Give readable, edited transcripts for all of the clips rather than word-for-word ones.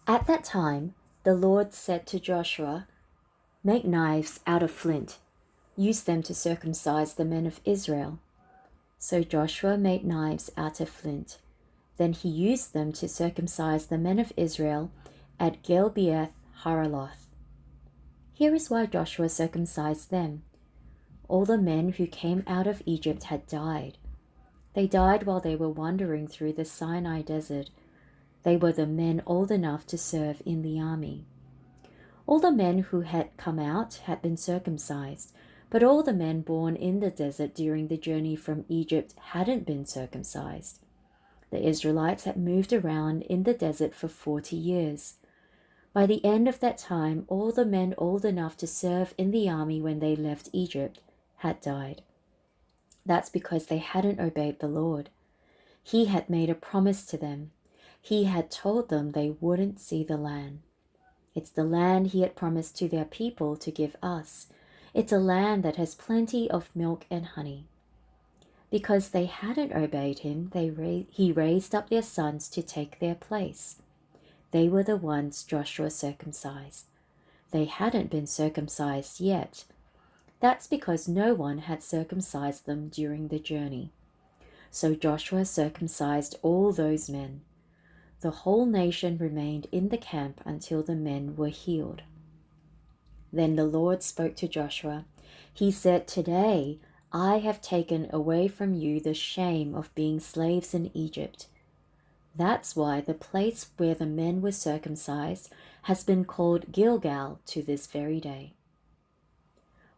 At that time, the Lord said to Joshua, "Make knives out of flint. Use them to circumcise the men of Israel." So Joshua made knives out of flint. Then he used them to circumcise the men of Israel at Gibeath Haraloth. Here is why Joshua circumcised them. All the men who came out of Egypt had died. They died while they were wandering through the Sinai desert. They were the men old enough to serve in the army. All the men who had come out had been circumcised, but all the men born in the desert during the journey from Egypt hadn't been circumcised. The Israelites had moved around in the desert for 40 years. By the end of that time, all the men old enough to serve in the army when they left Egypt had died. That's because they hadn't obeyed the Lord. He had made a promise to them. He had told them they wouldn't see the land. It's the land he had promised to their people to give us. It's a land that has plenty of milk and honey. Because they hadn't obeyed him, he raised up their sons to take their place. They were the ones Joshua circumcised. They hadn't been circumcised yet. That's because no one had circumcised them during the journey. So Joshua circumcised all those men. The whole nation remained in the camp until the men were healed. Then the Lord spoke to Joshua. He said, "Today I have taken away from you the shame of being slaves in Egypt." That's why the place where the men were circumcised has been called Gilgal to this very day.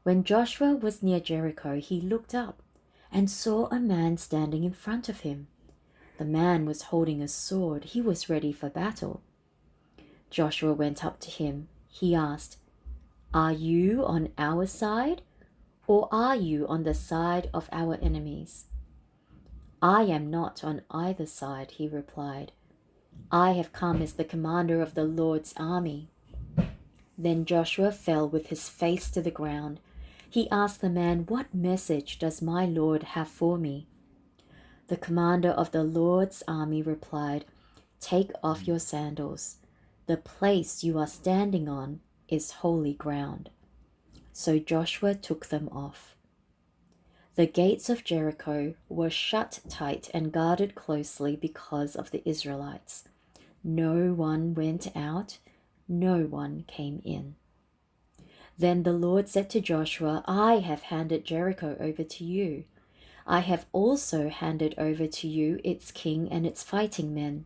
When Joshua was near Jericho, he looked up and saw a man standing in front of him. The man was holding a sword. He was ready for battle. Joshua went up to him. He asked, "Are you on our side, or are you on the side of our enemies?" "I am not on either side," he replied. "I have come as the commander of the Lord's army." Then Joshua fell with his face to the ground. He asked the man, "What message does my Lord have for me?" The commander of the Lord's army replied, "Take off your sandals. The place you are standing on is holy ground." So Joshua took them off. The gates of Jericho were shut tight and guarded closely because of the Israelites. No one went out, no one came in. Then the Lord said to Joshua, "I have handed Jericho over to you. I have also handed over to you its king and its fighting men.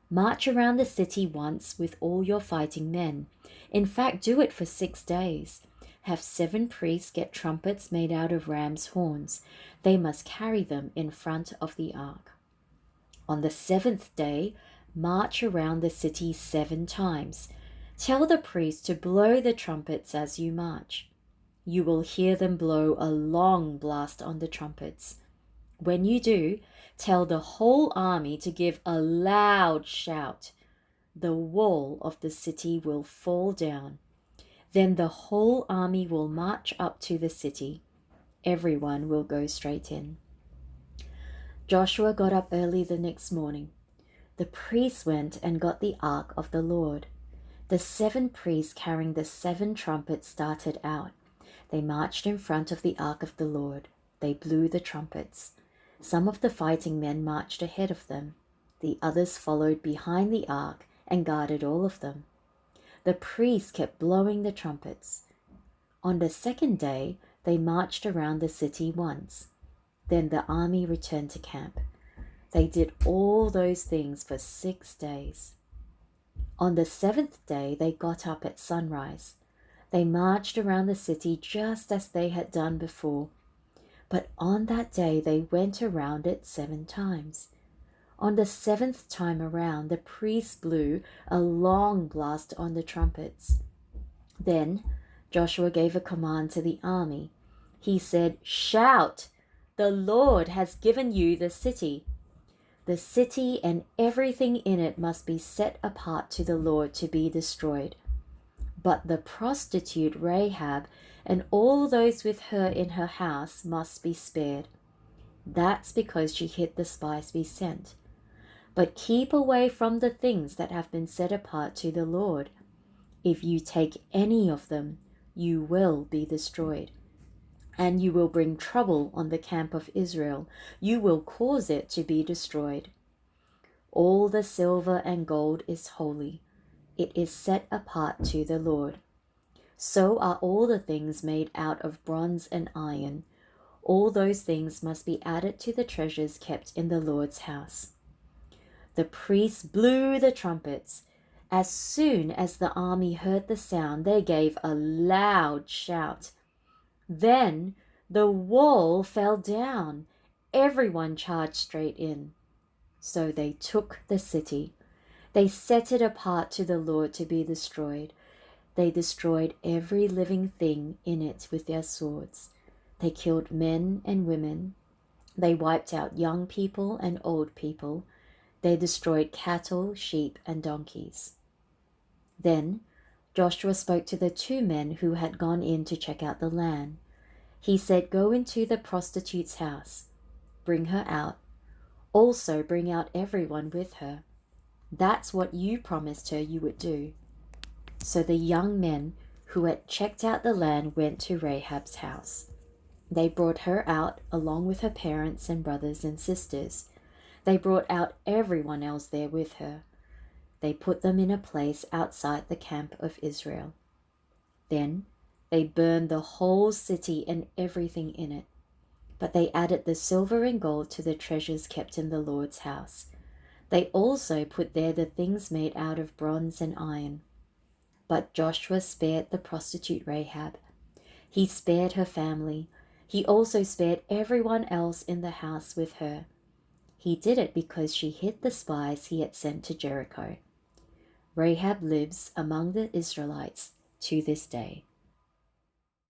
March around the city once with all your fighting men. In fact, do it for 6 days. Have 7 priests get trumpets made out of ram's horns. They must carry them in front of the ark. On the 7th day, march around the city 7 times. Tell the priests to blow the trumpets as you march. You will hear them blow a long blast on the trumpets. When you do, tell the whole army to give a loud shout. The wall of the city will fall down. Then the whole army will march up to the city. Everyone will go straight in." Joshua got up early the next morning. The priests went and got the ark of the Lord. The 7 priests carrying the 7 trumpets started out. They marched in front of the ark of the Lord. They blew the trumpets. Some of the fighting men marched ahead of them. The others followed behind the ark and guarded all of them. The priests kept blowing the trumpets. On the 2nd day, they marched around the city once. Then the army returned to camp. They did all those things for 6 days. On the 7th day, they got up at sunrise. They marched around the city just as they had done before. But on that day, they went around it 7 times. On the 7th time around, the priests blew a long blast on the trumpets. Then Joshua gave a command to the army. He said, "Shout! The Lord has given you the city. The city and everything in it must be set apart to the Lord to be destroyed. But the prostitute Rahab and all those with her in her house must be spared. That's because she hid the spies we sent. But keep away from the things that have been set apart to the Lord. If you take any of them, you will be destroyed. And you will bring trouble on the camp of Israel. You will cause it to be destroyed. All the silver and gold is holy. It is set apart to the Lord. So are all the things made out of bronze and iron. All those things must be added to the treasures kept in the Lord's house. The priests blew the trumpets. As soon as the army heard the sound, they gave a loud shout. Then the wall fell down. Everyone charged straight in. So they took the city. They set it apart to the Lord to be destroyed. They destroyed every living thing in it with their swords. They killed men and women. They wiped out young people and old people. They destroyed cattle, sheep, and donkeys. Then Joshua spoke to the 2 men who had gone in to check out the land. He said, "Go into the prostitute's house. Bring her out. Also bring out everyone with her. That's what you promised her you would do." So the young men who had checked out the land went to Rahab's house. They brought her out along with her parents and brothers and sisters. They brought out everyone else there with her. They put them in a place outside the camp of Israel. Then they burned the whole city and everything in it. But they added the silver and gold to the treasures kept in the Lord's house. They also put there the things made out of bronze and iron. But Joshua spared the prostitute Rahab. He spared her family. He also spared everyone else in the house with her. He did it because she hid the spies he had sent to Jericho. Rahab lives among the Israelites to this day.